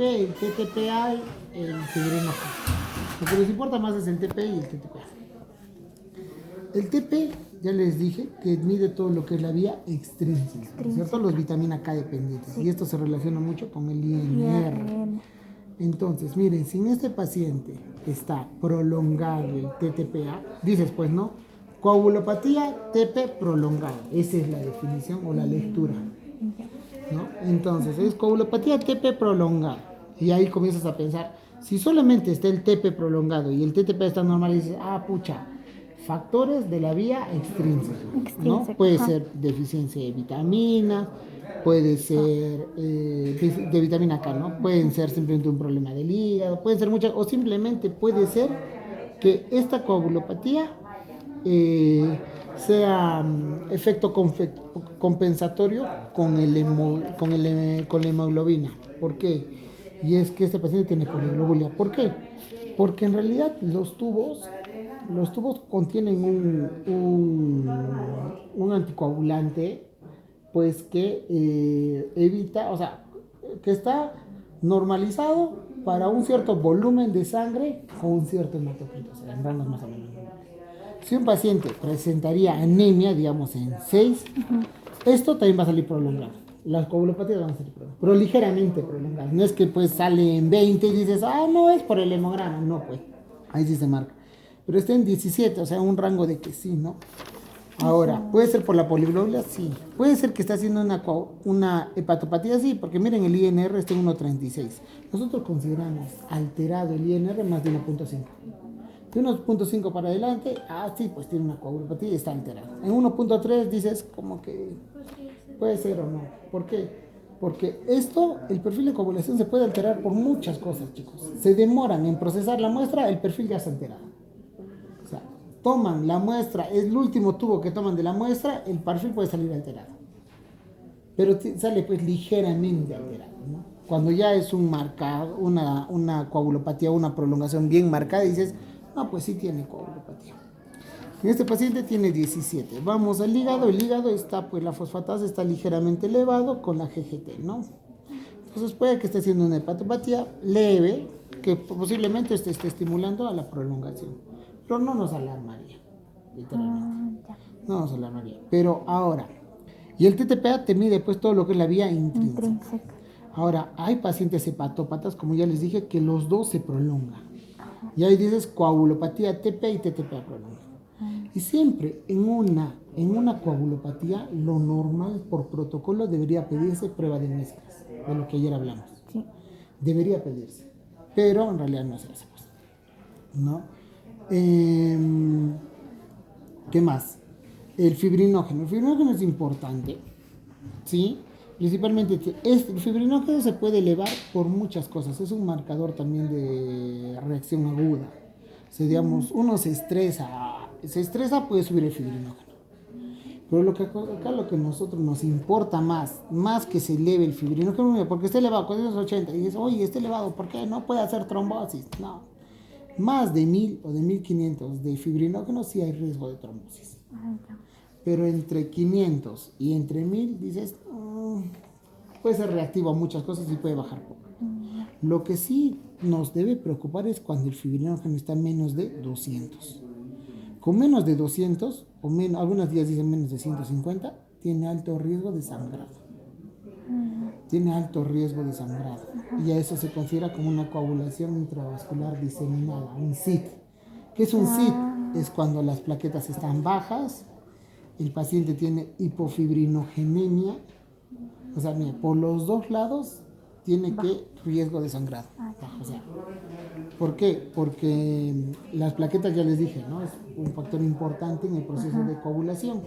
TP, el TTPA, el fibrinógeno. Lo que nos importa más es el TP y el TTPA. El TP, ya les dije, que mide todo lo que es la vía extrínseca, ¿cierto? Los vitamina K dependientes. Sí. Y esto se relaciona mucho con el INR. Entonces, miren, si en este paciente está prolongado el TTPA, dices, pues no, coagulopatía TP prolongada. Esa es la definición o la lectura, ¿no? Entonces, es coagulopatía TP prolongada. Y ahí comienzas a pensar, si solamente está el TP prolongado y el TTP está normal, dices, pucha, factores de la vía extrínseca, ¿no? Puede ser deficiencia de vitaminas, puede ser de vitamina K, ¿no? Pueden ser simplemente un problema del hígado, pueden ser muchas, o simplemente puede ser que esta coagulopatía sea efecto compensatorio con la hemoglobina. ¿Por qué? Y es que este paciente tiene poliglobulia. ¿Por qué? Porque en realidad los tubos contienen un anticoagulante, pues que evita, o sea, que está normalizado para un cierto volumen de sangre o un cierto hematocrito, o sea, en rangos más o menos. Si un paciente presentaría anemia, digamos en 6, esto también va a salir prolongado. Las coagulopatías van a salir prolongadas, pero ligeramente prolongadas. No es que pues sale en 20 y dices, no es por el hemograma. No, pues, ahí sí se marca. Pero está en 17, o sea, un rango de que sí, ¿no? Ahora, ¿puede ser por la poliglobulia? Sí. ¿Puede ser que está haciendo una hepatopatía? Sí, porque miren, el INR está en 1.36. Nosotros consideramos alterado el INR más de 1.5. De 1.5 para adelante, sí, pues tiene una coagulopatía y está alterado. En 1.3 dices como que puede ser o no. ¿Por qué? Porque el perfil de coagulación se puede alterar por muchas cosas, chicos. Se demoran en procesar la muestra, el perfil ya está alterado. O sea, toman la muestra, es el último tubo que toman de la muestra, el perfil puede salir alterado. Pero sale pues ligeramente alterado, ¿no? Cuando ya es un marcado, una coagulopatía, una prolongación bien marcada, dices, pues sí tiene coagulopatía. En este paciente tiene 17. Vamos al hígado. El hígado está, pues la fosfatasa está ligeramente elevado con la GGT, ¿no? Entonces puede que esté haciendo una hepatopatía leve, que posiblemente esté estimulando a la prolongación. Pero no nos alarmaría, literalmente. No nos alarmaría. Pero ahora, y el TTPA te mide pues todo lo que es la vía intrínseca. Ahora, hay pacientes hepatópatas, como ya les dije, que los dos se prolongan. Y ahí dices coagulopatía TP y TTPA prolongada. Y siempre en una coagulopatía, lo normal por protocolo debería pedirse prueba de mezclas, de lo que ayer hablamos. Sí. Debería pedirse, pero en realidad no se hace, pues, ¿no? ¿Qué más? El fibrinógeno. El fibrinógeno es importante, ¿sí? Principalmente, el fibrinógeno se puede elevar por muchas cosas. Es un marcador también de reacción aguda. Si, digamos, uno se estresa, puede subir el fibrinógeno. Pero acá lo que a nosotros nos importa más que se eleve el fibrinógeno, porque está elevado, 480, y dices, oye, está elevado, ¿por qué? No puede hacer trombosis. No. Más de 1000 o de 1500 de fibrinógeno sí hay riesgo de trombosis. Pero entre 500 y entre 1000 dices, puede ser reactivo a muchas cosas y puede bajar poco. Lo que sí nos debe preocupar es cuando el fibrinógeno está menos de 200. Con menos de 200, o algunos días dicen menos de 150, tiene alto riesgo de sangrado. Tiene alto riesgo de sangrado. Y a eso se considera como una coagulación intravascular diseminada, un SID. ¿Qué es un SID? Es cuando las plaquetas están bajas, el paciente tiene hipofibrinogenemia, o sea, mira, por los dos lados tiene riesgo de sangrado. O sea, ¿por qué? Porque las plaquetas, ya les dije, ¿no? Es un factor importante en el proceso de coagulación.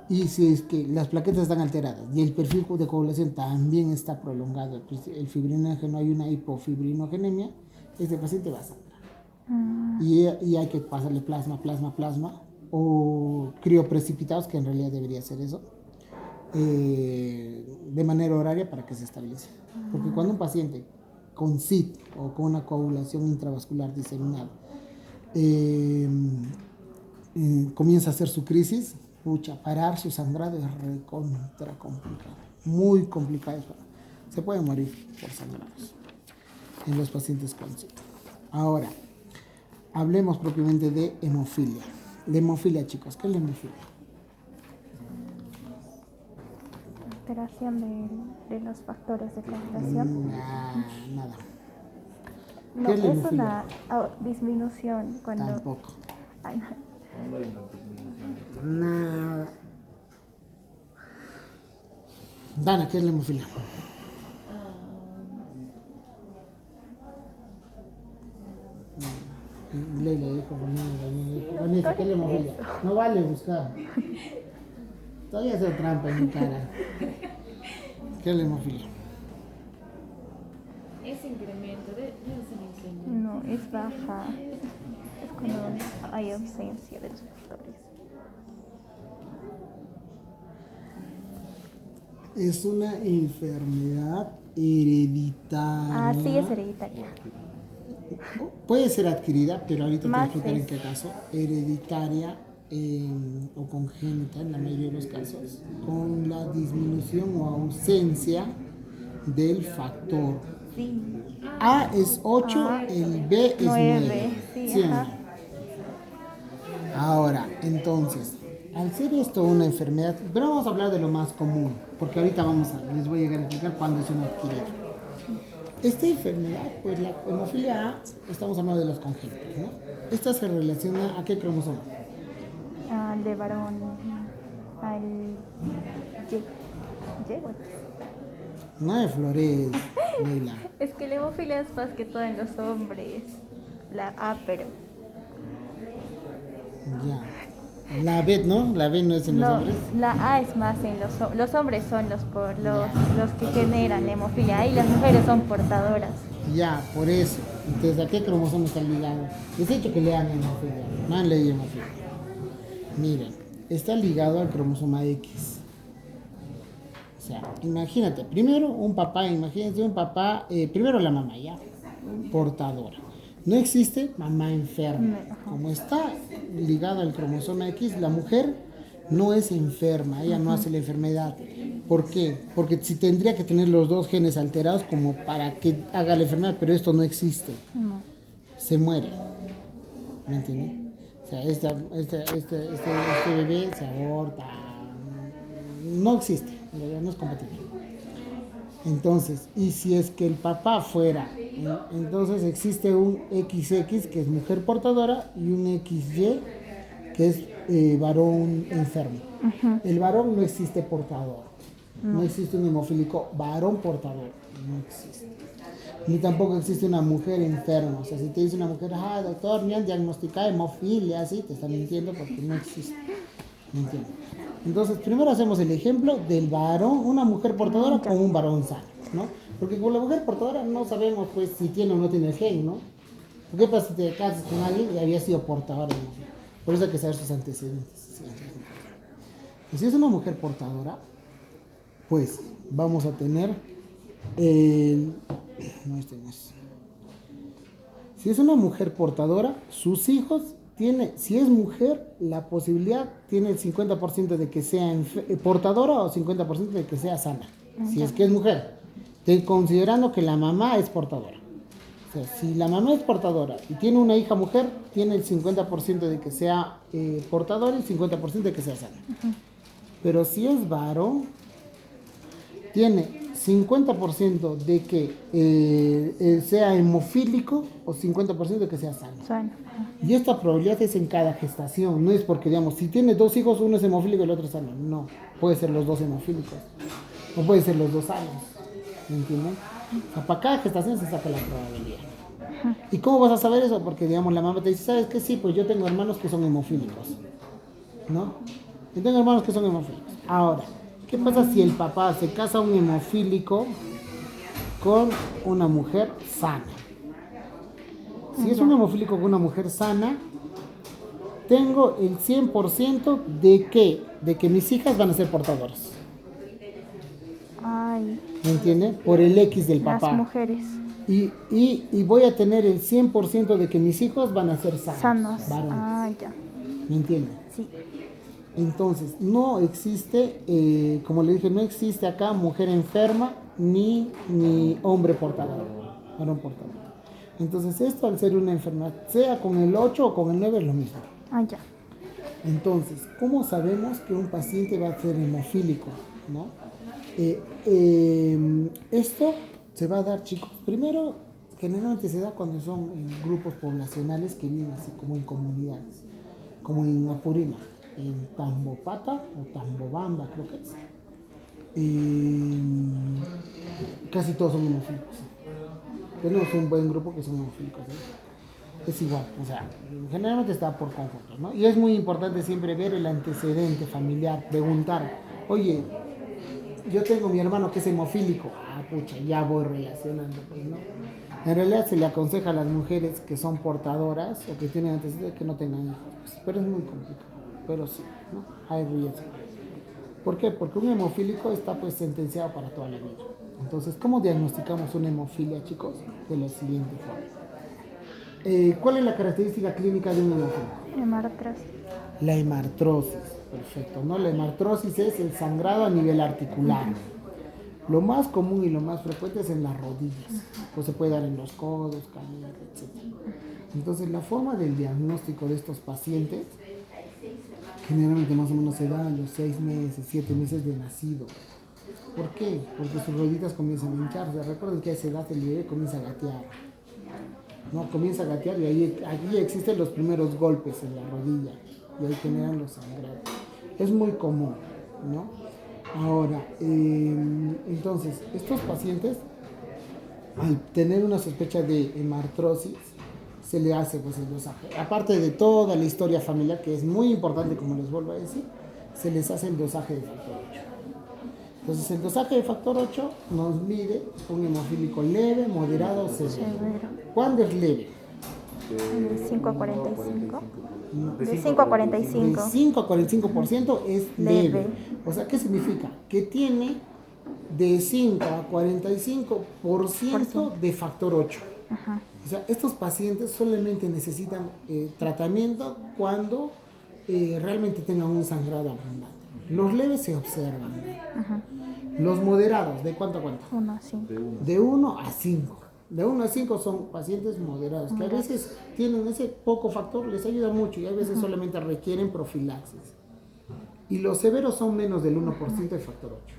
Y si es que las plaquetas están alteradas y el perfil de coagulación también está prolongado, el fibrinógeno, hay una hipofibrinogenemia, este paciente va a sangrar. Y hay que pasarle plasma, o crioprecipitados, que en realidad debería ser eso, de manera horaria para que se estabilice. Porque cuando un paciente con SID o con una coagulación intravascular diseminada comienza a hacer su crisis, parar su sangrado es recontra complicado, muy complicado. Se puede morir por sangrados. en los pacientes con SIDA. Ahora, hablemos propiamente de hemofilia. La hemofilia, chicos, ¿qué es la hemofilia? Alteración de los factores de coagulación. Nada. No, ¿Qué es la es hemofilia? una disminución cuando... Tampoco. Ay, no. Nada. Dana, ¿qué es la hemofilia? Leila dijo, Vanessa, ¿qué es la hemofilia? No vale buscar. Todavía hace trampa en mi cara. ¿Qué es la hemofilia? Es incremento, debe ser incremento. No, es baja. Es cuando hay ausencia de los factores. Es una enfermedad hereditaria. Ah, sí, es hereditaria. Puede ser adquirida, pero ahorita te voy a Más explicar en es- qué caso. Hereditaria o congénita en la mayoría de los casos, con la disminución o ausencia del factor. Sí. A es 8, Ah, el B es 9, 9. sí, ¿Sí o no? ajá. Ahora, entonces, al ser esto una enfermedad, pero vamos a hablar de lo más común, porque ahorita les voy a llegar a explicar cuándo es una adquirida. Esta enfermedad, pues la hemofilia A, estamos hablando de los congénitos, ¿no? Esta se relaciona a qué cromosoma. Al de varón. Al Y. ¿Y? Bueno. No de Flores, Leila. Es que la hemofilia es más que todo en los hombres. La A, pero. Ya. La B, ¿no? La B no es en los No, hombres. la A es más en los hombres son los que generan hemofilia y las mujeres son portadoras. Ya, por eso. Entonces, ¿a qué cromosoma está ligado? Les he dicho que lean hemofilia. No han leído hemofilia. Miren, está ligado al cromosoma X. O sea, imagínate, primero imagínate un papá, primero la mamá, ya, portadora. No existe mamá enferma. Como está ligado al cromosoma X, la mujer no es enferma, ella no hace la enfermedad. ¿Por qué? Porque si tendría que tener los dos genes alterados como para que haga la enfermedad, pero esto no existe. No. Se muere. ¿Me entienden? O sea, este bebé se aborta. No existe, en realidad no es compatible. Entonces, y si es que el papá fuera, entonces existe un XX que es mujer portadora y un XY que es varón enfermo. El varón no existe portador. No existe un hemofílico varón portador. No existe. Ni tampoco existe una mujer enferma. O sea, si te dice una mujer, doctor, me han diagnosticado hemofilia, así, te están mintiendo porque no existe. ¿Me entiendes? Entonces, primero hacemos el ejemplo del varón, una mujer portadora con un varón sano, ¿no? Porque con la mujer portadora no sabemos, pues, si tiene o no tiene el gen, ¿no? ¿Qué pasa si te casas con alguien y había sido portadora de hemofilia? Por eso hay que saber sus antecedentes. Sí, y si es una mujer portadora, pues vamos a tener no, este no es. Si es una mujer portadora, sus hijos si es mujer, la posibilidad tiene el 50% de que sea portadora o 50% de que sea sana. Si es que es mujer, considerando que la mamá es portadora. O sea, si la mamá es portadora y tiene una hija mujer, tiene el 50% de que sea portadora y el 50% de que sea sana. Pero si es varón, tiene 50% de que sea hemofílico o 50% de que sea sano. Sano. Y esta probabilidad es en cada gestación, no es porque, digamos, si tiene dos hijos, uno es hemofílico y el otro es sano. No, puede ser los dos hemofílicos, o puede ser los dos sanos. ¿Me entienden? O sea, para cada gestación se saca la probabilidad. ¿Y cómo vas a saber eso? Porque, digamos, la mamá te dice, ¿sabes qué? Sí, pues yo tengo hermanos que son hemofílicos, ¿no? Yo tengo hermanos que son hemofílicos. Ahora, ¿qué pasa si el papá se casa un hemofílico con una mujer sana? Si es un hemofílico con una mujer sana, tengo el 100% de que mis hijas van a ser portadoras. Ay, ¿Me entiende? Por el X del las papá. mujeres Y voy a tener el 100% de que mis hijos van a ser sanos. sanos. Varones. Ah, ya. ¿Me entiende? Sí. Entonces, no existe, como le dije, no existe acá mujer enferma ni hombre portador. varón portador. Entonces esto al ser una enfermedad, sea con el 8 o con el 9 es lo mismo. Ah, ya. Entonces, ¿cómo sabemos que un paciente va a ser hemofílico? ¿No? Esto se va a dar, chicos, primero, generalmente se da cuando son en grupos poblacionales que viven así como en comunidades, como en Apurímac, en Tambopata o Tambobamba, creo que es. Casi todos son hemofílicos. Tenemos un buen grupo que son hemofílicos. Es igual, o sea, generalmente está por conjunto, ¿no? Y es muy importante siempre ver el antecedente familiar, preguntar, oye, yo tengo mi hermano que es hemofílico, pucha, ya voy relacionando, pues, ¿no? En realidad se le aconseja a las mujeres que son portadoras o que tienen antecedentes que no tengan hijos, pues, pero es muy complicado, pero sí, ¿no? Hay riesgo. ¿Por qué? Porque un hemofílico está pues sentenciado para toda la vida. Entonces, ¿cómo diagnosticamos una hemofilia, chicos? De la siguiente forma. ¿Cuál es la característica clínica de un hemofílico? Hemartrosis. La hemartrosis, perfecto, ¿no? La hemartrosis es el sangrado a nivel articular. Lo más común y lo más frecuente es en las rodillas, pues se puede dar en los codos, canillas, etc. Entonces, la forma del diagnóstico de estos pacientes generalmente más o menos se da a los 6 meses, 7 meses de nacido. ¿Por qué? Porque sus rodillas comienzan a hincharse. Recuerden que a esa edad el bebé comienza a gatear. ¿No? Comienza a gatear y allí existen los primeros golpes en la rodilla y ahí generan los sangrados. Es muy común, ¿no? Ahora, entonces, estos pacientes, al tener una sospecha de hemartrosis, se le hace pues el dosaje. Aparte de toda la historia familiar, que es muy importante, como les vuelvo a decir, se les hace el dosaje de factor 8. Entonces, el dosaje de factor 8 nos mide un hemofílico leve, moderado o severo. ¿Cuándo es leve? De 5 a 45. De 5 a 45. De 5 a 45% es leve. O sea, ¿qué significa? Que tiene de 5 a 45% de factor 8. Ajá. O sea, estos pacientes solamente necesitan tratamiento cuando realmente tengan un sangrado abundante. Los leves se observan. Ajá. Los moderados, ¿de cuánto a cuánto? 1 a 5. De 1 a 5. De 1 a 5 son pacientes moderados, que a veces tienen ese poco factor, les ayuda mucho y a veces solamente requieren profilaxis. Y los severos son menos del 1% de factor 8.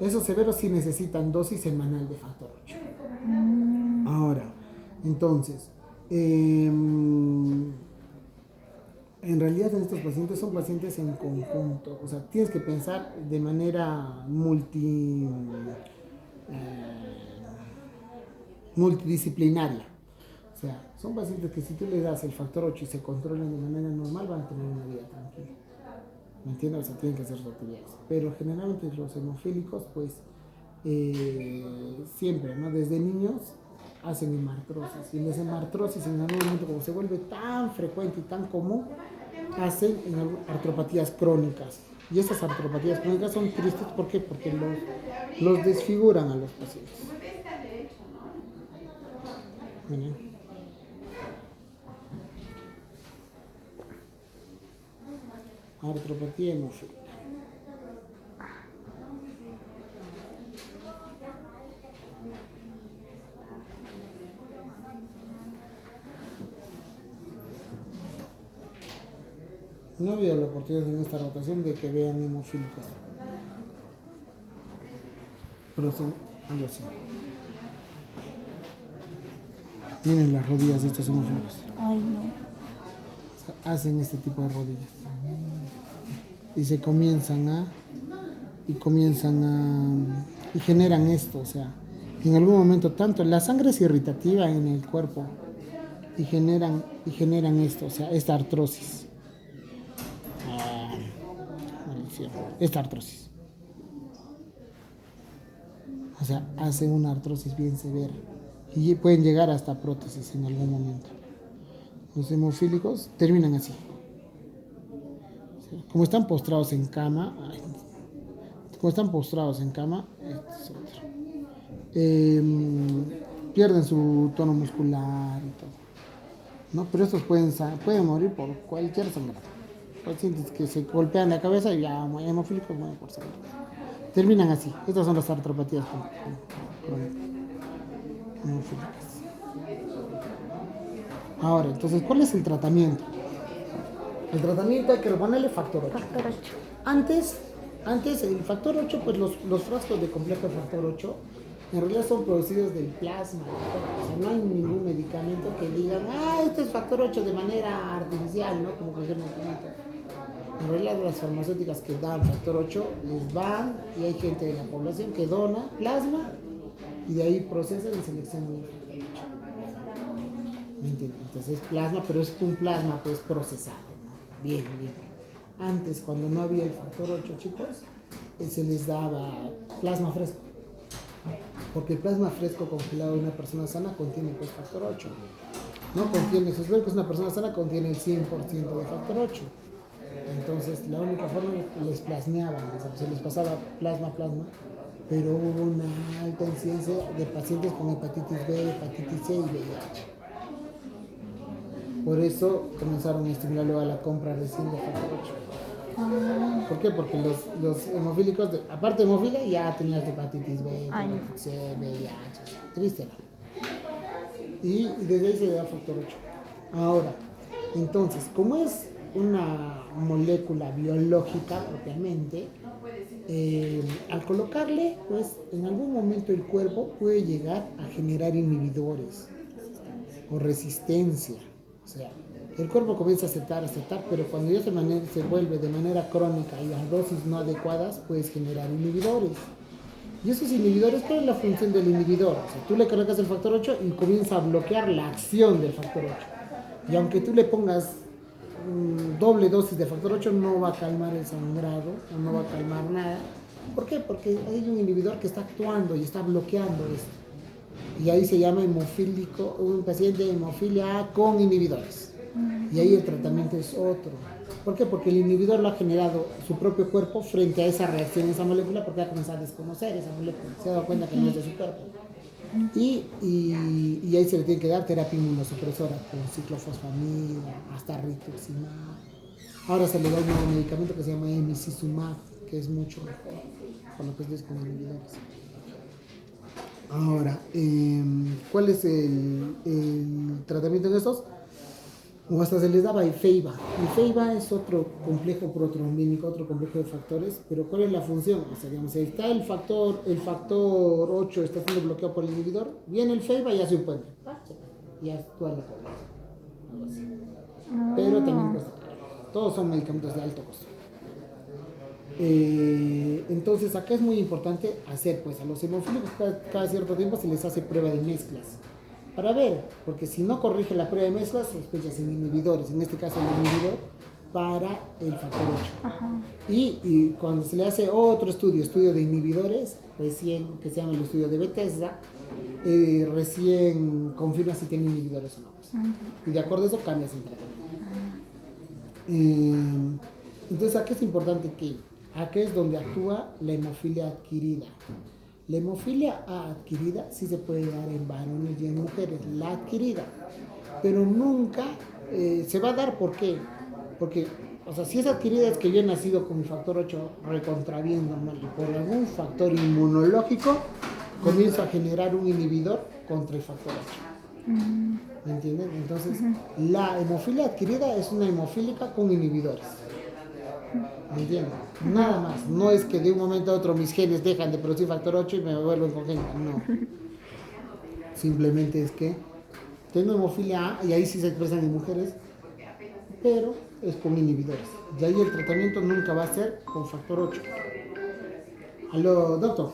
Esos severos sí necesitan dosis semanal de factor 8. Ahora, entonces, en realidad en estos pacientes son pacientes en conjunto, o sea, tienes que pensar de manera multidisciplinaria. O sea, son pacientes que si tú les das el factor 8 y se controlan de manera normal, van a tener una vida tranquila. ¿Me entiendes? O sea, tienen que hacer sus actividades. Pero generalmente los hemofílicos, pues, siempre, ¿no? Desde niños hacen hemartrosis. Y las hemartrosis en algún momento, como se vuelve tan frecuente y tan común, hacen artropatías crónicas. Y estas artropatías crónicas son tristes, ¿por qué? Porque los desfiguran a los pacientes. Miren. Artropatía hemofílica. No había la oportunidad en esta rotación de que vean hemofílicos. Pero son algo así. Miren las rodillas de estos hemofílicos. Ay, no. O sea, hacen este tipo de rodillas. Y se y generan esto, o sea, en algún momento tanto la sangre es irritativa en el cuerpo y generan esto, o sea, esta artrosis. Esta artrosis. O sea, hacen una artrosis bien severa y pueden llegar hasta prótesis en algún momento. Los hemofílicos terminan así. Como están postrados en cama, este es otro. Pierden su tono muscular y todo, ¿no? Pero estos pueden morir por cualquier sangrado. Pacientes que se golpean la cabeza y ya hemofílicos mueren por sangrado. Terminan así. Estas son las artropatías crónicas. hemofílicas. Ahora, entonces, ¿cuál es el tratamiento? El tratamiento hay que ponerle factor 8. Factor 8. Antes el factor 8, pues los frascos de complejo de factor 8 en realidad son producidos del plasma. O sea, no hay ningún medicamento que digan, este es factor 8 de manera artificial, ¿no? Como cualquier medicamento. En realidad las farmacéuticas que dan factor 8 les van y hay gente de la población que dona plasma y de ahí procesan y seleccionan el factor 8. ¿Me entiendes? Entonces es plasma, pero es un plasma pues procesado, ¿no? Bien. Antes, cuando no había el factor 8, chicos, se les daba plasma fresco. Porque el plasma fresco congelado de una persona sana contiene pues factor 8. No contiene, si es una persona sana, contiene el 100% de factor 8. Entonces, la única forma les plasmeaban, se les pasaba plasma, pero hubo una alta incidencia de pacientes con hepatitis B, hepatitis C y VIH. Por eso comenzaron a estimular luego a la compra recién de factor 8. ¿Por qué? Porque los hemofílicos, aparte de hemofilia, ya tenían hepatitis B, hepatitis C, VIH, triste, ¿no? Y desde ahí se le da factor 8. Ahora, entonces, como es una molécula biológica propiamente, al colocarle, pues en algún momento el cuerpo puede llegar a generar inhibidores o resistencia. O sea, el cuerpo comienza a aceptar, pero cuando ya se vuelve de manera crónica y a dosis no adecuadas, puedes generar inhibidores. Y esos inhibidores, ¿cuál es la función del inhibidor? O sea, tú le colocas el factor 8 y comienza a bloquear la acción del factor 8. Y aunque tú le pongas doble dosis de factor 8, no va a calmar el sangrado, no va a calmar nada. ¿Por qué? Porque hay un inhibidor que está actuando y está bloqueando esto. Y ahí se llama hemofílico, un paciente de hemofilia A con inhibidores. Y ahí el tratamiento es otro. ¿Por qué? Porque el inhibidor lo ha generado su propio cuerpo frente a esa reacción, esa molécula, porque ha comenzado a desconocer esa molécula. Se ha dado cuenta que no es de su cuerpo. Y ahí se le tiene que dar terapia inmunosupresora con ciclofosfamida, hasta rituximab. Ahora se le da un nuevo medicamento que se llama emicizumab, que es mucho mejor con lo que es con inhibidores. Ahora, ¿cuál es el tratamiento en estos? O hasta se les daba Ifeiba. Ifeiba es otro complejo protrombínico, otro complejo de factores, pero ¿cuál es la función? O sea, digamos, si está el factor 8 está siendo bloqueado por el inhibidor, viene el Ifeiba y hace un puente. Y actúa la población. Pero también cuesta caro. Todos son medicamentos de alto costo. Entonces acá es muy importante hacer, pues a los hemofílicos cada cierto tiempo se les hace prueba de mezclas para ver, porque si no corrige la prueba de mezclas, sospechas en inhibidores, en este caso el inhibidor para el factor 8. Y cuando se le hace otro estudio de inhibidores, recién, que se llama el estudio de Bethesda, recién confirma si tiene inhibidores o no. Y de acuerdo a eso cambias el tratamiento. Entonces aquí es importante que aquí es donde actúa la hemofilia adquirida. La hemofilia A adquirida sí se puede dar en varones y en mujeres, la adquirida, pero nunca se va a dar. ¿Por qué? Porque, o sea, si es adquirida es que yo he nacido con mi factor 8 recontra bien normal y por algún factor inmunológico comienzo a generar un inhibidor contra el factor 8. ¿Me entienden? Entonces, la hemofilia adquirida es una hemofílica con inhibidores. ¿Me entiendes? Nada más. No es que de un momento a otro mis genes dejan de producir factor 8 y me vuelven congénita. No. Simplemente es que tengo hemofilia A y ahí sí se expresan en mujeres, pero es con inhibidores. Y ahí el tratamiento nunca va a ser con factor 8. Aló, doctor.